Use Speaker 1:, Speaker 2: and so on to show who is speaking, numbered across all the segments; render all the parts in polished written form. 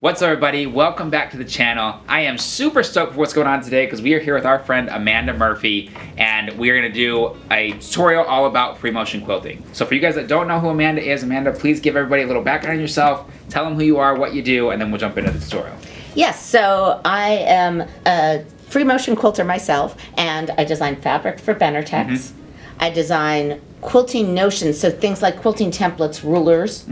Speaker 1: What's up, everybody? Welcome back to the channel. I am super stoked for what's going on today because we are here with our friend Amanda Murphy and we are going to do a tutorial all about free motion quilting. So for you guys that don't know who Amanda is, Amanda, please give everybody a little background on yourself, tell them who you are, what you do, and then we'll jump into the tutorial.
Speaker 2: Yes, so I am a free motion quilter myself and I design fabric for Benartex. I design quilting notions, so things like quilting templates, rulers,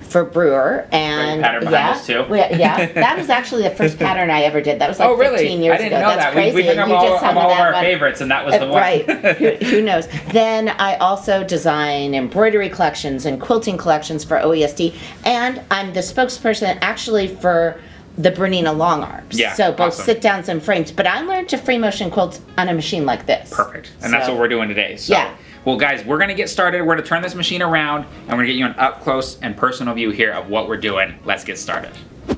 Speaker 2: for Brewer, and
Speaker 1: pattern behind us too.
Speaker 2: That was actually the first pattern I ever did. That was like 15 years ago.
Speaker 1: I didn't know
Speaker 2: That's
Speaker 1: that.
Speaker 2: crazy.
Speaker 1: We took up all of our favorites, and that was the one.
Speaker 2: Right. Who knows? Then I also design embroidery collections and quilting collections for OESD, and I'm the spokesperson actually for the Bernina long arms.
Speaker 1: Yeah,
Speaker 2: so both
Speaker 1: awesome.
Speaker 2: sit downs and frames. But I learned to free motion quilt on a machine like this.
Speaker 1: Perfect. And that's what we're doing today. So.
Speaker 2: Yeah.
Speaker 1: Well, guys, we're going to get started. We're going to turn this machine around, and we're going to get you an up-close and personal view here of what we're doing. Let's get started. All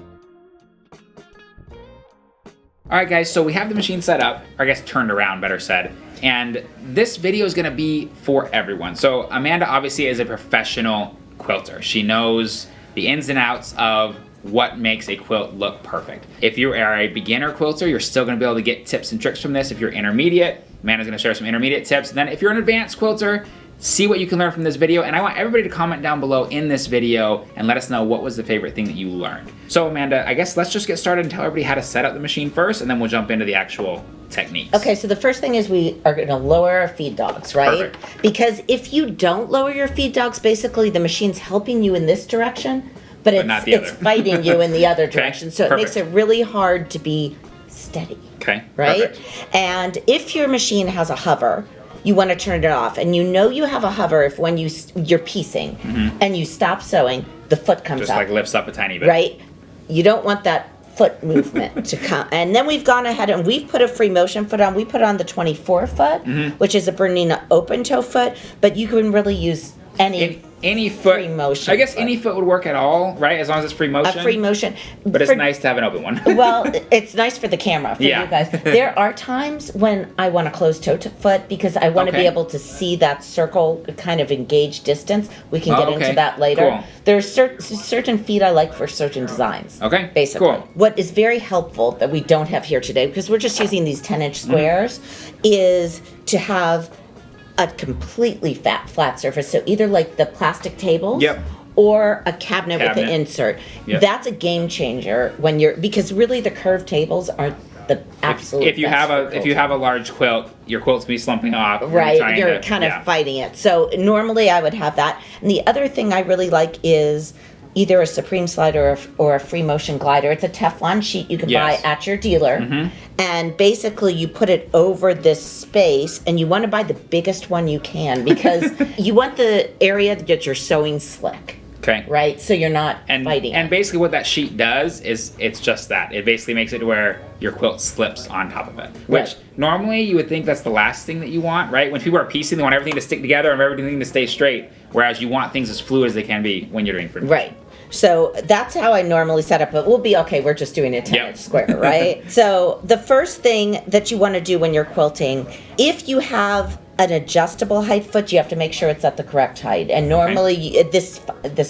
Speaker 1: right, guys, so we have the machine set up, or I guess turned around, better said. And this video is going to be for everyone. So Amanda obviously is a professional quilter. She knows the ins and outs of what makes a quilt look perfect. If you are a beginner quilter, you're still going to be able to get tips and tricks from this. If you're intermediate, Amanda's going to share some intermediate tips. And then if you're an advanced quilter, see what you can learn from this video. And I want everybody to comment down below in this video and let us know what was the favorite thing that you learned. So Amanda, I guess let's just get started and tell everybody how to set up the machine first, and then we'll jump into the actual techniques.
Speaker 2: Okay, so the first thing is we are going to lower our feed dogs, right?
Speaker 1: Perfect.
Speaker 2: Because if you don't lower your feed dogs, basically the machine's helping you in this direction, but it's fighting you in the other direction. So it makes it really hard to be steady.
Speaker 1: Okay.
Speaker 2: Right?
Speaker 1: Perfect.
Speaker 2: And if your machine has a hover, you want to turn it off. And you know you have a hover if when you're piecing and you stop sewing, the foot comes
Speaker 1: just
Speaker 2: up.
Speaker 1: Like lifts up a tiny bit.
Speaker 2: Right? You don't want that foot movement to come. And then we've gone ahead and we've put a free motion foot on. We put on the 24 foot, which is a Bernina open toe foot, but you can really use any foot, free motion.
Speaker 1: I guess any foot would work at all, right? As long as it's free motion.
Speaker 2: A free motion.
Speaker 1: But it's nice to have an open one.
Speaker 2: Well, it's nice for the camera, for you guys. There are times when I want a closed toe foot because I want to be able to see that circle kind of engaged distance. We can get into that later.
Speaker 1: Cool.
Speaker 2: There's certain feet I like for certain designs.
Speaker 1: Okay,
Speaker 2: basically.
Speaker 1: cool.
Speaker 2: What is very helpful that we don't have here today, because we're just using these 10-inch squares, is to have a completely flat surface. So either like the plastic tables or a cabinet with an insert. That's a game changer when because really the curved tables are the absolute
Speaker 1: if you have a large quilt, your quilt's be slumping off.
Speaker 2: Right, you're kind of fighting it. So normally I would have that. And the other thing I really like is either a Supreme slider or a free motion glider. It's a Teflon sheet you can buy at your dealer. And basically you put it over this space, and you want to buy the biggest one you can because you want the area that you're sewing slick.
Speaker 1: Okay.
Speaker 2: Right? So you're not fighting.
Speaker 1: And basically what that sheet does is it's just that. It basically makes it to where your quilt slips on top of it. Which normally you would think that's the last thing that you want, right? When people are piecing, they want everything to stick together and everything to stay straight. Whereas you want things as fluid as they can be when you're doing free motion.
Speaker 2: Right. So that's how I normally set up, but we'll be okay. We're just doing a 10-inch square, right? So the first thing that you want to do when you're quilting, if you have an adjustable height foot, you have to make sure it's at the correct height. And normally this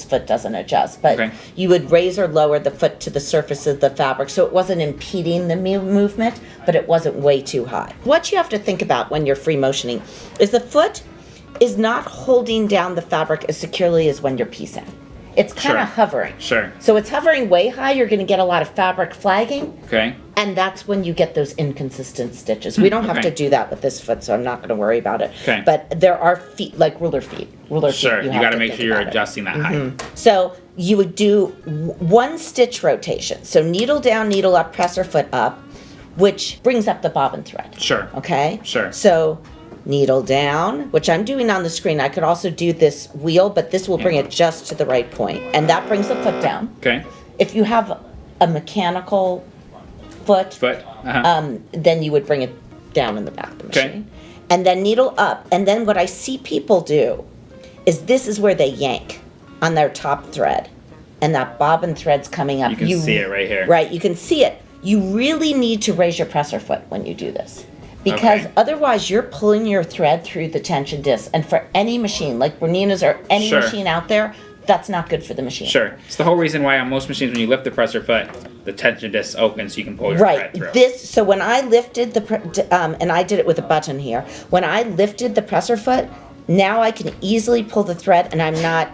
Speaker 2: foot doesn't adjust, but you would raise or lower the foot to the surface of the fabric so it wasn't impeding the movement, but it wasn't way too high. What you have to think about when you're free motioning is the foot is not holding down the fabric as securely as when you're piecing. It's kind of hovering. So it's hovering way high. You're going to get a lot of fabric flagging. And that's when you get those inconsistent stitches. We don't have to do that with this foot, so I'm not going to worry about it. But there are feet, like ruler feet.
Speaker 1: You got to make sure you're adjusting that height.
Speaker 2: So you would do one stitch rotation. So needle down, needle up, press her foot up, which brings up the bobbin thread. Okay? So needle down, which I'm doing on the screen. I could also do this wheel, but this will bring it just to the right point. And that brings the foot down. If you have a mechanical foot, then you would bring it down in the back of the machine. And then needle up. And then what I see people do is this is where they yank on their top thread. And that bobbin thread's coming up.
Speaker 1: You can see it right here.
Speaker 2: Right, you can see it. You really need to raise your presser foot when you do this. Because otherwise you're pulling your thread through the tension disc. And for any machine, like Bernina's or any machine out there, that's not good for the machine.
Speaker 1: Sure. It's the whole reason why on most machines, when you lift the presser foot, the tension disc opens so you can pull your thread through.
Speaker 2: So when I lifted and I did it with a button here, when I lifted the presser foot, now I can easily pull the thread and I'm not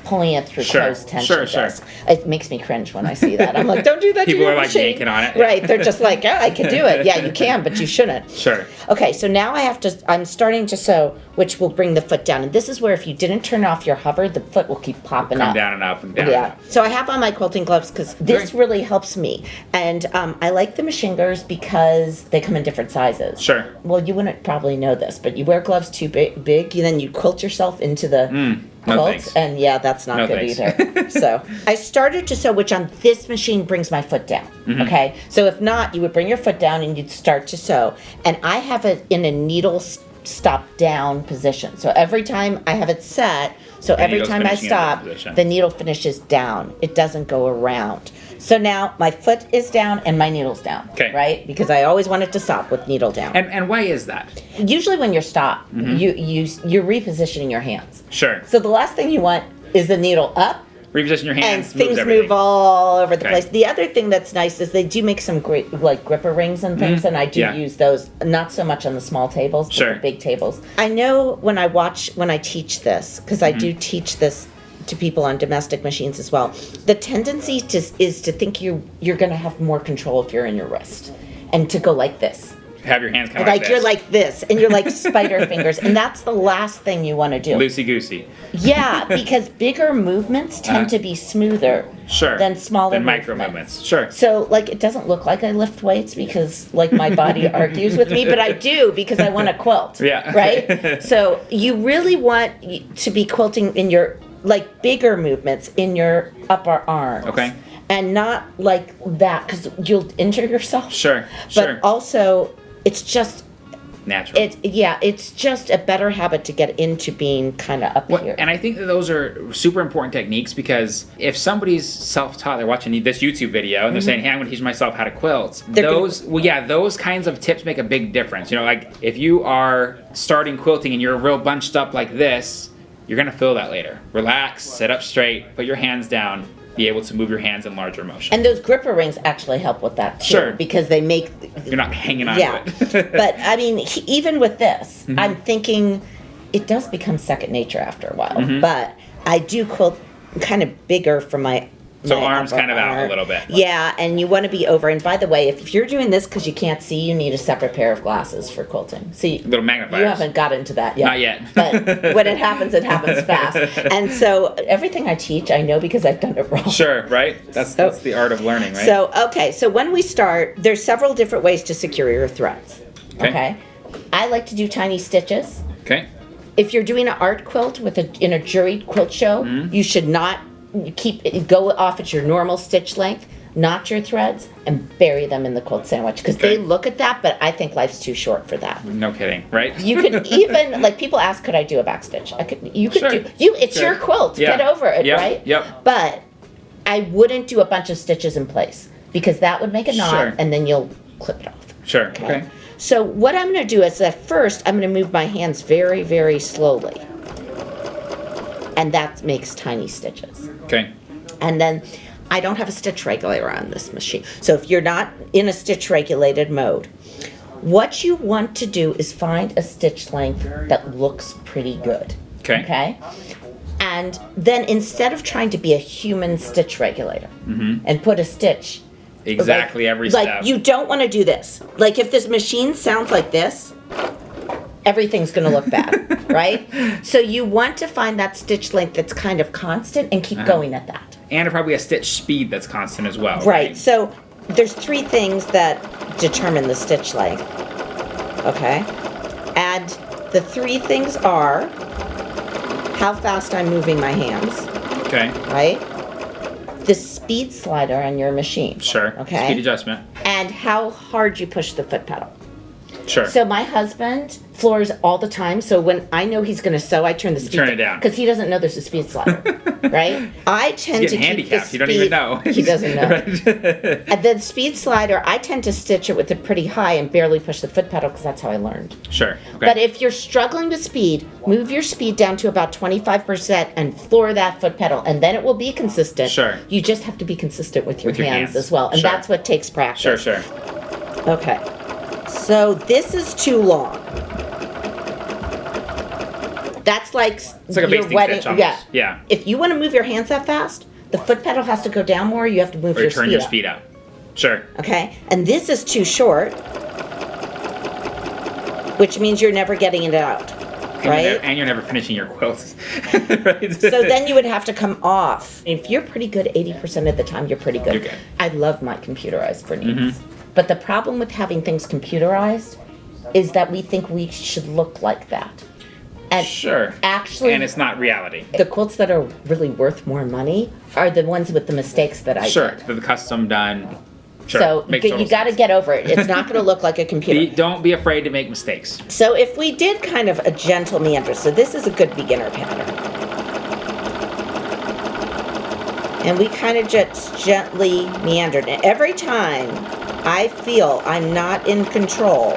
Speaker 2: pulling it through closed tension disc. It makes me cringe when I see that. I'm like, don't do that to your machine. People are like yanking on it. Right, they're just like, yeah, I can do it. Yeah, you can, but you shouldn't.
Speaker 1: Sure.
Speaker 2: Okay, so now I'm starting to sew, which will bring the foot down. And this is where if you didn't turn off your hover, the foot will keep popping up.
Speaker 1: Come down and up and down.
Speaker 2: Yeah.
Speaker 1: And up.
Speaker 2: So I have on my quilting gloves because this really helps me. And I like the machine girls because they come in different sizes.
Speaker 1: Sure.
Speaker 2: Well, you wouldn't probably know this, but you wear gloves too big, then you quilt yourself into the quilt, and yeah, that's not good either. So I started to sew, which on this machine brings my foot down. Okay, so if not, you would bring your foot down and you'd start to sew. And I have it in a needle stop down position. So every time I have it set, so every time I stop, the needle finishes down. It doesn't go around. So now my foot is down and my needle's down, right? Because I always want it to stop with needle down.
Speaker 1: And why is that?
Speaker 2: Usually when you're stopped, you're repositioning your hands.
Speaker 1: Sure.
Speaker 2: So the last thing you want is the needle up.
Speaker 1: Reposition your hands,
Speaker 2: and things move all over the place. The other thing that's nice is they do make some great like gripper rings and things, and I do use those. Not so much on the small tables, but the big tables. I know when I teach this, because I do teach this to people on domestic machines as well. The tendency is to think you're going to have more control if you're in your wrist, and to go like this.
Speaker 1: Have your hands kind of like this.
Speaker 2: You're like this, and you're like spider fingers, and that's the last thing you want to do.
Speaker 1: Loosey goosey.
Speaker 2: Yeah, because bigger movements tend to be smoother than smaller
Speaker 1: micro movements. Sure.
Speaker 2: So, like, it doesn't look like I lift weights because, like, my body argues with me, but I do because I want to quilt.
Speaker 1: Yeah.
Speaker 2: Right? So, you really want to be quilting in your, like, bigger movements in your upper arms.
Speaker 1: Okay.
Speaker 2: And not like that because you'll injure yourself.
Speaker 1: Sure.
Speaker 2: But also, it's just
Speaker 1: natural.
Speaker 2: It's just a better habit to get into being kind of up here.
Speaker 1: And I think that those are super important techniques because if somebody's self-taught, they're watching this YouTube video and they're saying, "Hey, I'm going to teach myself how to quilt." Those kinds of tips make a big difference. You know, like if you are starting quilting and you're real bunched up like this, you're going to feel that later. Relax, sit up straight, put your hands down. Be able to move your hands in larger motion.
Speaker 2: And those gripper rings actually help with that too.
Speaker 1: Sure.
Speaker 2: Because they make...
Speaker 1: You're not hanging on to it.
Speaker 2: But, I mean, even with this, I'm thinking it does become second nature after a while. But I do quilt kind of bigger for my...
Speaker 1: So arms kind of out a little bit.
Speaker 2: Yeah, and you want to be over. And by the way, if you're doing this because you can't see, you need a separate pair of glasses for quilting. See,
Speaker 1: little magnifiers.
Speaker 2: You haven't got into that yet.
Speaker 1: Not yet.
Speaker 2: But when it happens fast. And so everything I teach, I know because I've done it wrong.
Speaker 1: Sure, right? That's the art of learning, right?
Speaker 2: So when we start, there's several different ways to secure your threads. Okay? I like to do tiny stitches.
Speaker 1: Okay.
Speaker 2: If you're doing an art quilt in a juried quilt show, you should not go off at your normal stitch length, knot your threads, and bury them in the quilt sandwich because they look at that, but I think life's too short for that.
Speaker 1: No kidding, right?
Speaker 2: You could even like people ask, could I do a backstitch? You could do. It's your quilt.
Speaker 1: Yeah.
Speaker 2: Get over it, right?
Speaker 1: Yep.
Speaker 2: But I wouldn't do a bunch of stitches in place because that would make a knot, and then you'll clip it off.
Speaker 1: Sure. Okay.
Speaker 2: So what I'm going to do is at first I'm going to move my hands very, very slowly. And that makes tiny stitches.
Speaker 1: Okay.
Speaker 2: And then I don't have a stitch regulator on this machine. So if you're not in a stitch regulated mode, what you want to do is find a stitch length that looks pretty good. Okay? And then instead of trying to be a human stitch regulator and put a stitch
Speaker 1: exactly every step.
Speaker 2: Like you don't want to do this. Like if this machine sounds like this, everything's going to look bad, right? So you want to find that stitch length that's kind of constant and keep going at that.
Speaker 1: And probably a stitch speed that's constant as well.
Speaker 2: Right. So there's three things that determine the stitch length. Okay? And the three things are how fast I'm moving my hands.
Speaker 1: Okay.
Speaker 2: Right? The speed slider on your machine.
Speaker 1: Sure.
Speaker 2: Okay.
Speaker 1: Speed adjustment.
Speaker 2: And how hard you push the foot pedal.
Speaker 1: Sure.
Speaker 2: So my husband floors all the time. So when I know he's going to sew, I turn the speed
Speaker 1: down.
Speaker 2: because he doesn't know there's a speed slider, right? I tend to keep the speed.
Speaker 1: You don't even know.
Speaker 2: He doesn't know. And the speed slider, I tend to stitch it with it pretty high and barely push the foot pedal because that's how I learned.
Speaker 1: Sure. Okay.
Speaker 2: But if you're struggling with speed, move your speed down to about 25% and floor that foot pedal, and then it will be consistent.
Speaker 1: Sure.
Speaker 2: You just have to be consistent with your hands as well, and
Speaker 1: Sure.
Speaker 2: that's what takes practice.
Speaker 1: Sure.
Speaker 2: Okay. So this is too long. That's like
Speaker 1: It's like a basting stitch almost. Yeah.
Speaker 2: If you want to move your hands that fast, the foot pedal has to go down more. You have to move
Speaker 1: Or
Speaker 2: your
Speaker 1: turn
Speaker 2: speed
Speaker 1: your
Speaker 2: up.
Speaker 1: speed up. Sure.
Speaker 2: Okay. And this is too short, which means you're never getting it out. Right?
Speaker 1: And you're never finishing your quilts. Right?
Speaker 2: So then you would have to come off. If you're pretty good 80% of the time, you're pretty good.
Speaker 1: You're good.
Speaker 2: I love my computerized Berninas. But the problem with having things computerized is that we think we should look like that. And
Speaker 1: Sure.
Speaker 2: actually,
Speaker 1: And it's not reality.
Speaker 2: the quilts that are really worth more money are the ones with the mistakes that I
Speaker 1: Sure.
Speaker 2: did.
Speaker 1: The custom done. Sure.
Speaker 2: So
Speaker 1: Makes
Speaker 2: you
Speaker 1: total
Speaker 2: got to
Speaker 1: sense.
Speaker 2: get over it. It's not going to look like a computer.
Speaker 1: Don't be afraid to make mistakes.
Speaker 2: So if we did kind of a gentle meander, so this is a good beginner pattern. And we kind of just gently meandered. And every time I feel I'm not in control,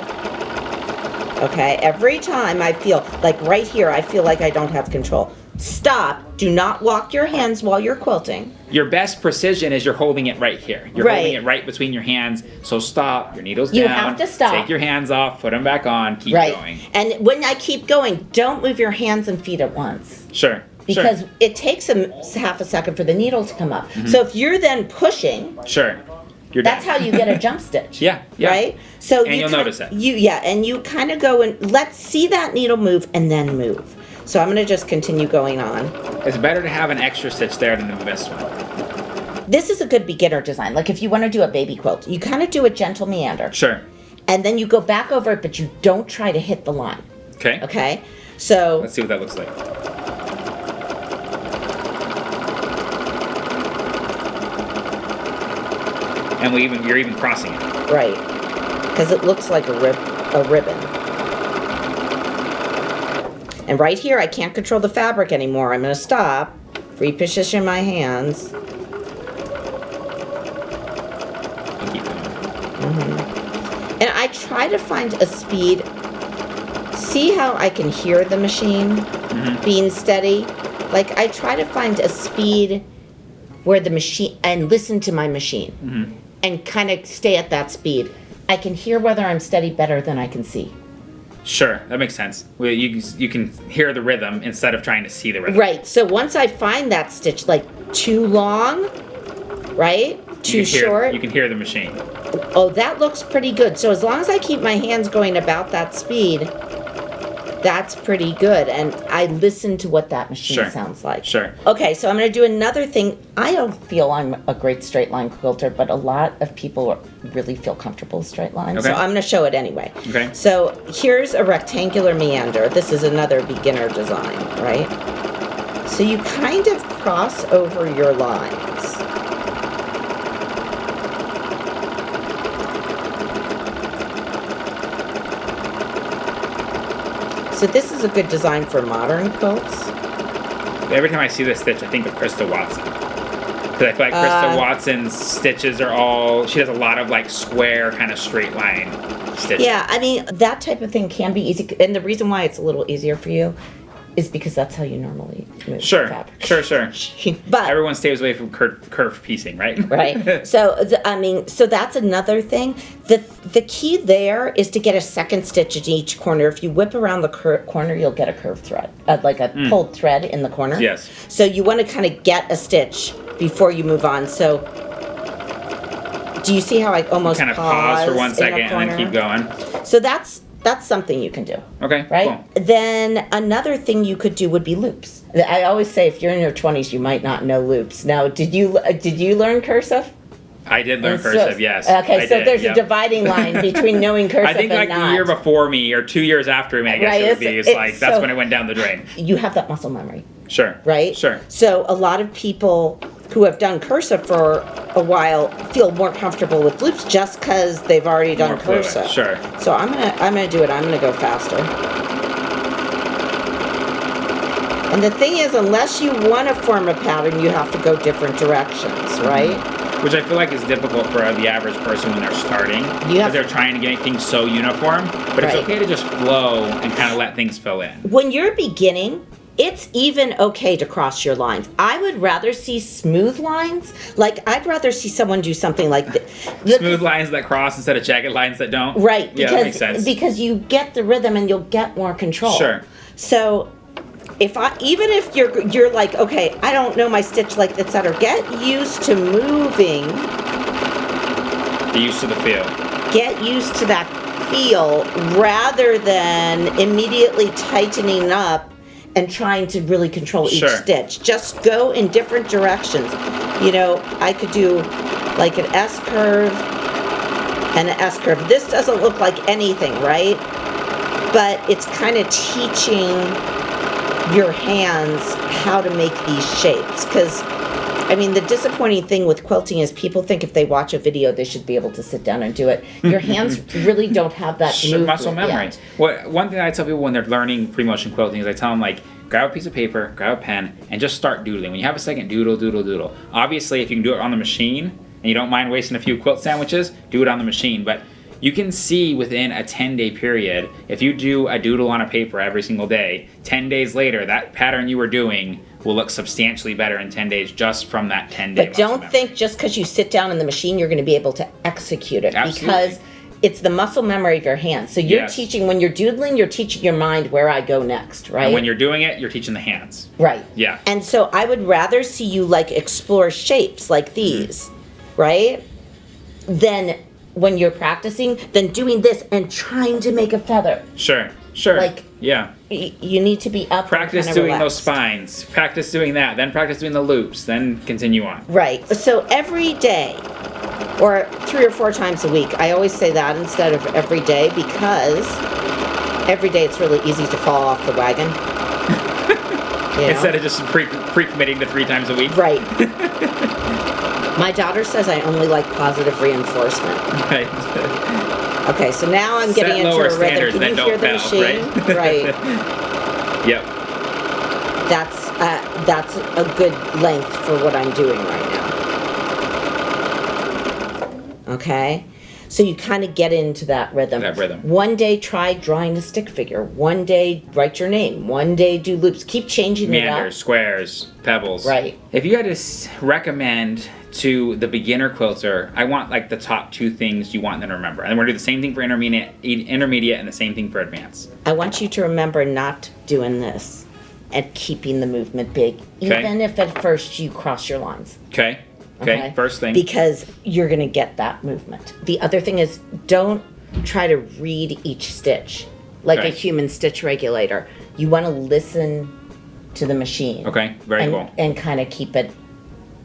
Speaker 2: okay, every time I feel, like right here, I feel like I don't have control. Stop. Do not walk your hands while you're quilting.
Speaker 1: Your best precision is you're holding it right here. You're holding it right between your hands. So stop. Your needle's down.
Speaker 2: You have to stop.
Speaker 1: Take your hands off. Put them back on. Keep going.
Speaker 2: And when I keep going, don't move your hands and feet at once.
Speaker 1: Sure.
Speaker 2: Because it takes half a second for the needle to come up. So if you're then pushing,
Speaker 1: Sure. You're
Speaker 2: that's
Speaker 1: done.
Speaker 2: how you get a jump stitch.
Speaker 1: Yeah.
Speaker 2: Right? So
Speaker 1: And you'll notice it.
Speaker 2: And you kind of go and let's see that needle move and then move. So I'm going to just continue going on.
Speaker 1: It's better to have an extra stitch there than the missed one.
Speaker 2: This is a good beginner design. Like if you want to do a baby quilt, you kind of do a gentle meander.
Speaker 1: Sure.
Speaker 2: And then you go back over it, but you don't try to hit the line.
Speaker 1: Okay.
Speaker 2: Okay? So
Speaker 1: Let's see what that looks like. And you're even crossing it.
Speaker 2: right. Because it looks like a ribbon. And right here, I can't control the fabric anymore. I'm going to stop, reposition my hands.
Speaker 1: And keep going.
Speaker 2: And I try to find a speed. See how I can hear the machine being steady? Like I try to find a speed where the machine, and listen to my machine and kind of stay at that speed. I can hear whether I'm steady better than I can see.
Speaker 1: Sure, that makes sense. Well, you can hear the rhythm instead of trying to see the rhythm.
Speaker 2: Right. So once I find that stitch like too long, right? Too short.
Speaker 1: You can hear the machine.
Speaker 2: Oh, that looks pretty good. So as long as I keep my hands going about that speed, that's pretty good. And I listen to what that machine sounds like.
Speaker 1: Sure.
Speaker 2: Okay, so I'm going to do another thing. I don't feel I'm a great straight line quilter, but a lot of people really feel comfortable with straight lines.
Speaker 1: Okay.
Speaker 2: So I'm going to show it anyway.
Speaker 1: Okay.
Speaker 2: So here's a rectangular meander. This is another beginner design, right? So you kind of cross over your lines. So this is a good design for modern quilts.
Speaker 1: Every time I see this stitch, I think of Krista Watson. Because I feel like Krista Watson's stitches are all, she does a lot of like square kind of straight line stitches.
Speaker 2: Yeah, I mean, that type of thing can be easy. And the reason why it's a little easier for you is because that's how you normally move fabric.
Speaker 1: Sure.
Speaker 2: But
Speaker 1: everyone stays away from curved piecing, right?
Speaker 2: right. So so that's another thing. The key there is to get a second stitch in each corner. If you whip around the corner, you'll get a curved thread, like a pulled thread in the corner.
Speaker 1: Yes.
Speaker 2: So you want to kind of get a stitch before you move on. So do you see how I almost
Speaker 1: kind of pause for 1
Speaker 2: in
Speaker 1: second
Speaker 2: a
Speaker 1: and then keep going.
Speaker 2: So that's something you can do.
Speaker 1: Okay.
Speaker 2: Right?
Speaker 1: Cool.
Speaker 2: Then another thing you could do would be loops. I always say if you're in your 20s, you might not know loops. Now, did you learn cursive?
Speaker 1: I did learn cursive, yes.
Speaker 2: Okay, so there's a dividing line between knowing cursive and not.
Speaker 1: I think like the year before me or 2 years after me, I guess it would be. It's like that's when it went down the drain.
Speaker 2: You have that muscle memory.
Speaker 1: Sure.
Speaker 2: Right?
Speaker 1: Sure.
Speaker 2: So a lot of people who have done cursive for a while feel more comfortable with loops just because they've already done
Speaker 1: More fluid,
Speaker 2: cursive.
Speaker 1: sure.
Speaker 2: So I'm gonna do it. I'm gonna go faster. And the thing is, unless you want to form a pattern, you have to go different directions, right?
Speaker 1: Which I feel like is difficult for the average person when they're starting, because they're trying to get things so uniform. But it's okay to just flow and kind of let things fill in.
Speaker 2: When you're beginning, it's even okay to cross your lines. I would rather see smooth lines. Like, I'd rather see someone do something like this.
Speaker 1: Smooth lines that cross instead of jagged lines that don't?
Speaker 2: Right.
Speaker 1: Yeah, that makes sense.
Speaker 2: Because you get the rhythm and you'll get more control.
Speaker 1: Sure.
Speaker 2: So, even if you're like, okay, I don't know my stitch length, etc., get used to moving.
Speaker 1: Get used to the feel.
Speaker 2: Get used to that feel rather than immediately tightening up and trying to really control each stitch. Just go in different directions. You know, I could do like an S curve and an S curve. This doesn't look like anything, right? But it's kind of teaching your hands how to make these shapes. Because, I mean, the disappointing thing with quilting is people think if they watch a video, they should be able to sit down and do it. Your hands really don't have that
Speaker 1: muscle memory. One thing I tell people when they're learning free motion quilting is I tell them, like, grab a piece of paper, grab a pen, and just start doodling. When you have a second, doodle, doodle, doodle. Obviously, if you can do it on the machine, and you don't mind wasting a few quilt sandwiches, do it on the machine. But you can see within a 10-day period, if you do a doodle on a paper every single day, 10 days later, that pattern you were doing will look substantially better in 10 days just from that 10-day.
Speaker 2: But don't think just because you sit down in the machine, you're going to be able to execute it.
Speaker 1: Absolutely.
Speaker 2: Because it's the muscle memory of your hands. So you're teaching, when you're doodling, you're teaching your mind where I go next, right?
Speaker 1: And when you're doing it, you're teaching the hands.
Speaker 2: Right.
Speaker 1: Yeah.
Speaker 2: And so I would rather see you like explore shapes like these, right? Than when you're practicing, than doing this and trying to make a feather.
Speaker 1: Sure, sure.
Speaker 2: Like,
Speaker 1: yeah.
Speaker 2: You need to be up.
Speaker 1: Practice doing those spines. Practice doing that. Then practice doing the loops. Then continue on.
Speaker 2: Right. So every day, or 3 or 4 times a week, I always say that instead of every day, because every day it's really easy to fall off the wagon. You know?
Speaker 1: Instead of just pre-committing to 3 times a week.
Speaker 2: Right. My daughter says I only like positive reinforcement.
Speaker 1: Right.
Speaker 2: Okay, so now I'm getting into a rhythm. Can you hear the machine? Right.
Speaker 1: Yep.
Speaker 2: That's a good length for what I'm doing right now. Okay? So you kind of get into that rhythm. One day try drawing a stick figure. One day write your name. One day do loops. Keep changing it up.
Speaker 1: Meanders, squares, pebbles.
Speaker 2: Right.
Speaker 1: If you had to recommend to the beginner quilter, I want like the top 2 things you want them to remember. And we're going to do the same thing for intermediate and the same thing for advanced.
Speaker 2: I want you to remember not doing this and keeping the movement big. Even if at first you cross your lines.
Speaker 1: Okay. Okay, first thing.
Speaker 2: Because you're going to get that movement. The other thing is, don't try to read each stitch like a human stitch regulator. You want to listen to the machine.
Speaker 1: Okay, very cool.
Speaker 2: And kind of keep it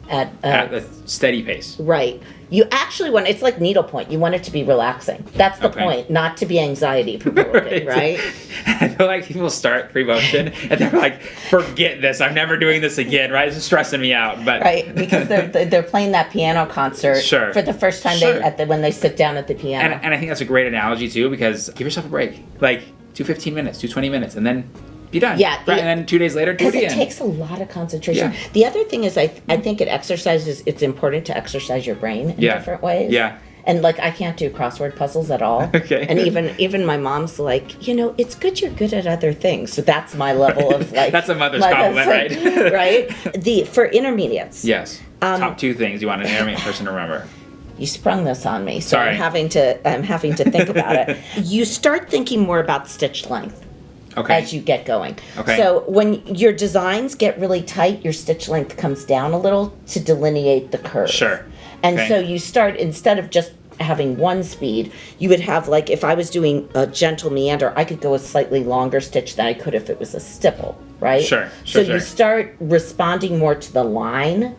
Speaker 2: at
Speaker 1: a steady pace.
Speaker 2: Right. You actually want, it's like needlepoint. You want it to be relaxing. That's the point, not to be anxiety provoking, right?
Speaker 1: I feel like people start free motion and they're like, forget this. I'm never doing this again, right? It's stressing me out. But
Speaker 2: right, because they're playing that piano concert for the first time when they sit down at the piano.
Speaker 1: And I think that's a great analogy too, because give yourself a break. Like, do 15 minutes, do 20 minutes, and then be done.
Speaker 2: Yeah.
Speaker 1: Right? And then 2 days later, do it again.
Speaker 2: Because it takes a lot of concentration.
Speaker 1: Yeah.
Speaker 2: The other thing is I think it's important to exercise your brain in different ways.
Speaker 1: Yeah.
Speaker 2: And like, I can't do crossword puzzles at all.
Speaker 1: Okay.
Speaker 2: And even my mom's like, it's good you're good at other things. So that's my level of like.
Speaker 1: That's a mother's compliment, right?
Speaker 2: Right? For intermediates.
Speaker 1: Yes. Top 2 things you want an intermediate person to remember.
Speaker 2: You sprung this on me, so
Speaker 1: Sorry.
Speaker 2: I'm having to think about it. You start thinking more about stitch length. As you get going.
Speaker 1: Okay.
Speaker 2: So when your designs get really tight, your stitch length comes down a little to delineate the curve.
Speaker 1: Sure.
Speaker 2: And so you start, instead of just having one speed, you would have, like, if I was doing a gentle meander, I could go a slightly longer stitch than I could if it was a stipple, right?
Speaker 1: Sure.
Speaker 2: So you start responding more to the line.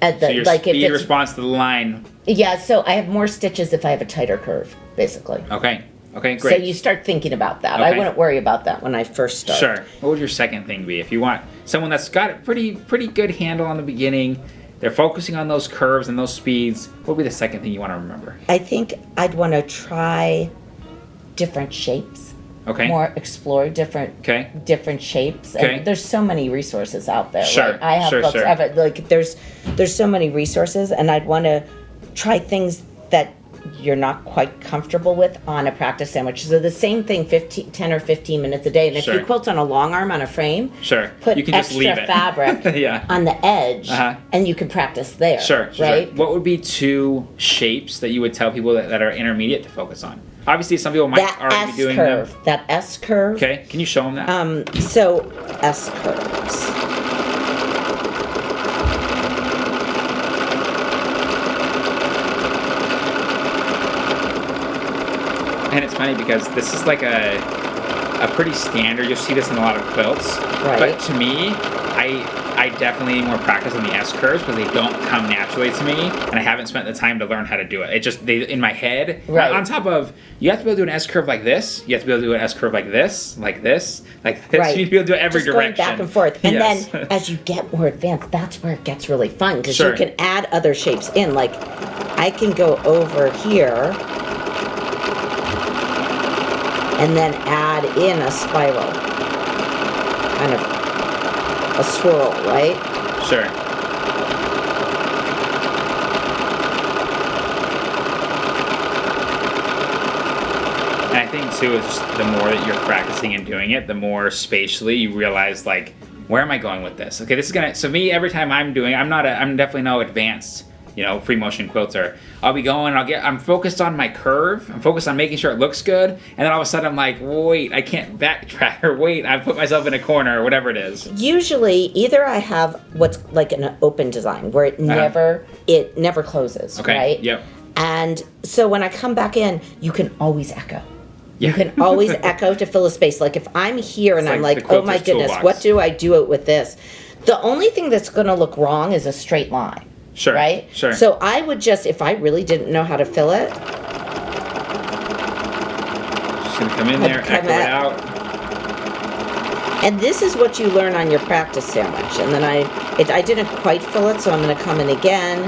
Speaker 1: So your speed response to the line.
Speaker 2: Yeah, so I have more stitches if I have a tighter curve, basically.
Speaker 1: Okay. Okay, great.
Speaker 2: So you start thinking about that. I wouldn't worry about that when I first start.
Speaker 1: Sure. What would your second thing be? If you want someone that's got a pretty good handle on the beginning, they're focusing on those curves and those speeds, what would be the second thing you want to remember?
Speaker 2: I think I'd want to try different shapes.
Speaker 1: Okay.
Speaker 2: More explore different shapes.
Speaker 1: Okay.
Speaker 2: And there's so many resources out there.
Speaker 1: Sure.
Speaker 2: Right? I have books.
Speaker 1: Sure.
Speaker 2: Like there's so many resources, and I'd want to try things that you're not quite comfortable with on a practice sandwich. So the same thing 10 or 15 minutes a day. And if you quilt on a long arm on a frame, put
Speaker 1: you can just leave
Speaker 2: extra
Speaker 1: it.
Speaker 2: fabric on the edge, and you can practice there.
Speaker 1: Sure.
Speaker 2: Right?
Speaker 1: What would be 2 shapes that you would tell people that are intermediate to focus on? Obviously, some people might already be doing them.
Speaker 2: That S curve.
Speaker 1: Okay, can you show them that?
Speaker 2: So S curves.
Speaker 1: And it's funny because this is like a pretty standard. You'll see this in a lot of quilts.
Speaker 2: Right.
Speaker 1: But to me, I definitely need more practice on the S curves because they don't come naturally to me, and I haven't spent the time to learn how to do it. It just in my head.
Speaker 2: Right.
Speaker 1: On top of, you have to be able to do an S curve like this. You have to be able to do an S curve like this, like this, like this.
Speaker 2: Right.
Speaker 1: You need to be able to do it every
Speaker 2: just
Speaker 1: direction.
Speaker 2: Going back and forth. And
Speaker 1: yes.
Speaker 2: then as you get more advanced, that's where it gets really fun because
Speaker 1: Sure.
Speaker 2: you can add other shapes in. Like I can go over here and then add in a spiral, kind of a swirl, right?
Speaker 1: Sure. And I think too, is just the more that you're practicing and doing it, the more spatially you realize, like, where am I going with this? Okay, this is gonna. So me, every time I'm doing, I'm definitely no advanced, free motion quilter. I'll be going, I'm focused on my curve. I'm focused on making sure it looks good. And then all of a sudden I'm like, wait, I can't backtrack, or wait, I put myself in a corner, or whatever it is.
Speaker 2: Usually, either I have what's like an open design where it never closes,
Speaker 1: Okay.
Speaker 2: right?
Speaker 1: Yep.
Speaker 2: And so when I come back in, you can always echo.
Speaker 1: Yeah.
Speaker 2: You can always echo to fill a space. Like if I'm here and
Speaker 1: It's
Speaker 2: I'm
Speaker 1: like
Speaker 2: like,
Speaker 1: the
Speaker 2: oh my
Speaker 1: quilter's
Speaker 2: goodness,
Speaker 1: toolbox.
Speaker 2: what do I do with this? The only thing that's going to look wrong is a straight line.
Speaker 1: Sure.
Speaker 2: Right?
Speaker 1: Sure.
Speaker 2: So I would just, if I really didn't know how to fill it,
Speaker 1: Just gonna come in there, echo it out.
Speaker 2: and this is what you learn on your practice sandwich. And then I didn't quite fill it, so I'm going to come in again,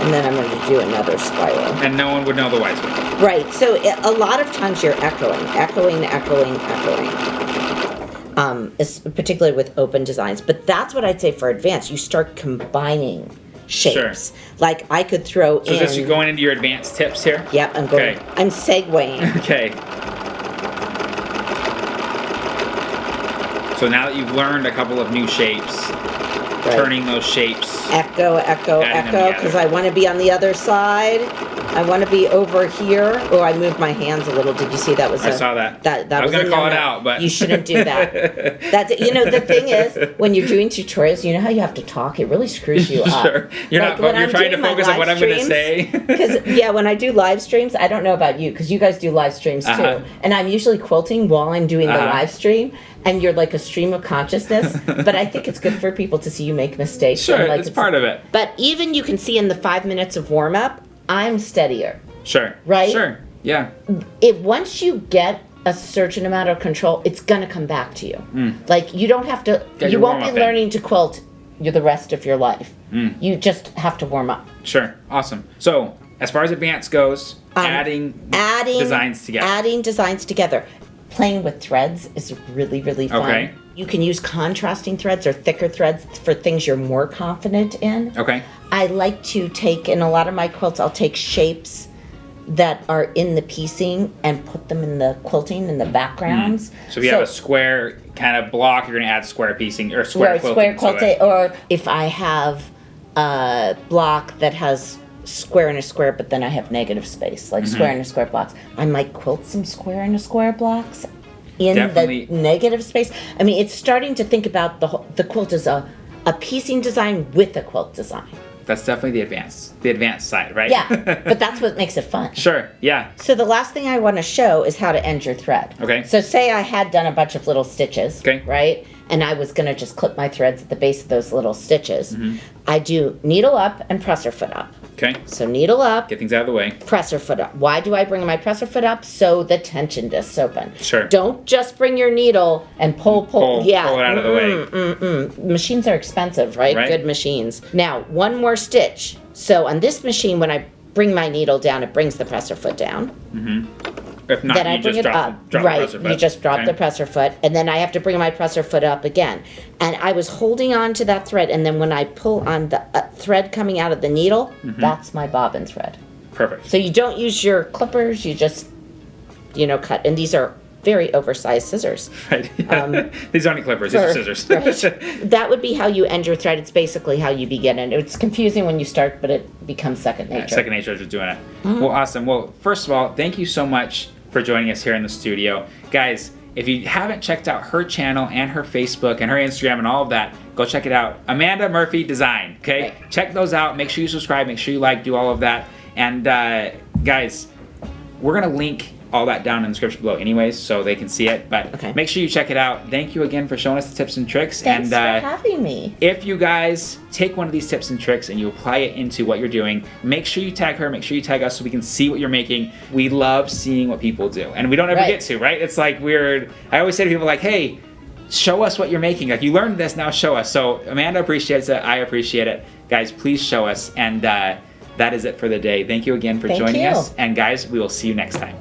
Speaker 2: and then I'm going to do another spiral.
Speaker 1: And no one would know the wise way.
Speaker 2: Right. So a lot of times you're echoing. Particularly with open designs. But that's what I'd say for advanced. You start combining shapes.
Speaker 1: Sure.
Speaker 2: Like I could throw in.
Speaker 1: So is this you going into your advanced tips here?
Speaker 2: Yep, I'm going.
Speaker 1: Okay.
Speaker 2: I'm segueing.
Speaker 1: Okay. So now that you've learned a couple of new shapes, turning those shapes.
Speaker 2: Echo,
Speaker 1: adding them
Speaker 2: because
Speaker 1: together.
Speaker 2: I want to be on the other side. I want to be over here. Oh, I moved my hands a little. Did you see that?
Speaker 1: I saw that.
Speaker 2: That
Speaker 1: I was
Speaker 2: going
Speaker 1: gonna call it out, but
Speaker 2: you shouldn't do that. The thing is, when you're doing tutorials, you know how you have to talk. It really screws you up.
Speaker 1: Sure. You're trying to focus on what I'm going to say.
Speaker 2: Because when I do live streams, I don't know about you, because you guys do live streams too, and I'm usually quilting while I'm doing the live stream. And you're like a stream of consciousness, but I think it's good for people to see you make mistakes.
Speaker 1: Sure,
Speaker 2: and
Speaker 1: it's part of it.
Speaker 2: But even you can see in the 5 minutes of warm up, I'm steadier.
Speaker 1: Sure.
Speaker 2: Right?
Speaker 1: Sure. Yeah.
Speaker 2: Once you get a certain amount of control, it's gonna come back to you. Like you don't have to. You won't be learning to quilt the rest of your life. You just have to warm up.
Speaker 1: Sure. Awesome. So as far as advanced goes, adding designs together.
Speaker 2: Adding designs together. Playing with threads is really, really fun.
Speaker 1: Okay.
Speaker 2: You can use contrasting threads or thicker threads for things you're more confident in.
Speaker 1: Okay.
Speaker 2: I like to take, in a lot of my quilts, I'll take shapes that are in the piecing and put them in the quilting in the backgrounds.
Speaker 1: So if you have a square kind of block, you're going to add square piecing or square quilting.
Speaker 2: Or if I have a block that has square and a square, but then I have negative space, like square and a square blocks. I might quilt some square and a square blocks in the negative space. I mean, it's starting to think about the quilt as a piecing design with a quilt design.
Speaker 1: That's definitely the advanced side, right?
Speaker 2: Yeah, but that's what makes it fun.
Speaker 1: Sure, yeah.
Speaker 2: So the last thing I want to show is how to end your thread.
Speaker 1: Okay.
Speaker 2: So say I had done a bunch of little stitches,
Speaker 1: okay,
Speaker 2: right? And I was going to just clip my threads at the base of those little stitches. I do needle up and presser foot up.
Speaker 1: Okay.
Speaker 2: So needle up,
Speaker 1: Get things out of the way.
Speaker 2: presser foot up. Why do I bring my presser foot up? So the tension discs open.
Speaker 1: Sure.
Speaker 2: Don't just bring your needle and pull.
Speaker 1: Pull it out of the way.
Speaker 2: Machines are expensive, right?
Speaker 1: Right.
Speaker 2: Good machines. Now, one more stitch. So on this machine, when I bring my needle down, it brings the presser foot down.
Speaker 1: If not,
Speaker 2: Then I
Speaker 1: you
Speaker 2: bring
Speaker 1: just
Speaker 2: it
Speaker 1: drop
Speaker 2: up.
Speaker 1: the
Speaker 2: Right,
Speaker 1: presser foot.
Speaker 2: you just drop
Speaker 1: Okay.
Speaker 2: the presser foot, and then I have to bring my presser foot up again. And I was holding on to that thread, and then when I pull on the thread coming out of the needle, that's my bobbin thread.
Speaker 1: Perfect.
Speaker 2: So you don't use your clippers, you just, cut. And these are very oversized scissors.
Speaker 1: Right. These aren't clippers, these are scissors.
Speaker 2: Right. That would be how you end your thread. It's basically how you begin it. It's confusing when you start, but it becomes second nature.
Speaker 1: Second nature is just doing it. Well, awesome. Well, first of all, thank you so much for joining us here in the studio. Guys, if you haven't checked out her channel and her Facebook and her Instagram and all of that, go check it out. Amanda Murphy Design, okay?
Speaker 2: Right.
Speaker 1: Check those out. Make sure you subscribe. Make sure you like, do all of that. And guys, we're going to link all that down in the description below anyways, so they can see it. But make sure you check it out. Thank you again for showing us the tips and tricks.
Speaker 2: Thanks for having me.
Speaker 1: If you guys take one of these tips and tricks and you apply it into what you're doing, make sure you tag her, make sure you tag us so we can see what you're making. We love seeing what people do. And we don't ever get to, right? It's like weird. I always say to people like, hey, show us what you're making. Like, you learned this, now show us. So Amanda appreciates it. I appreciate it. Guys, please show us. And that is it for the day. Thank you again for joining us. And guys, we will see you next time.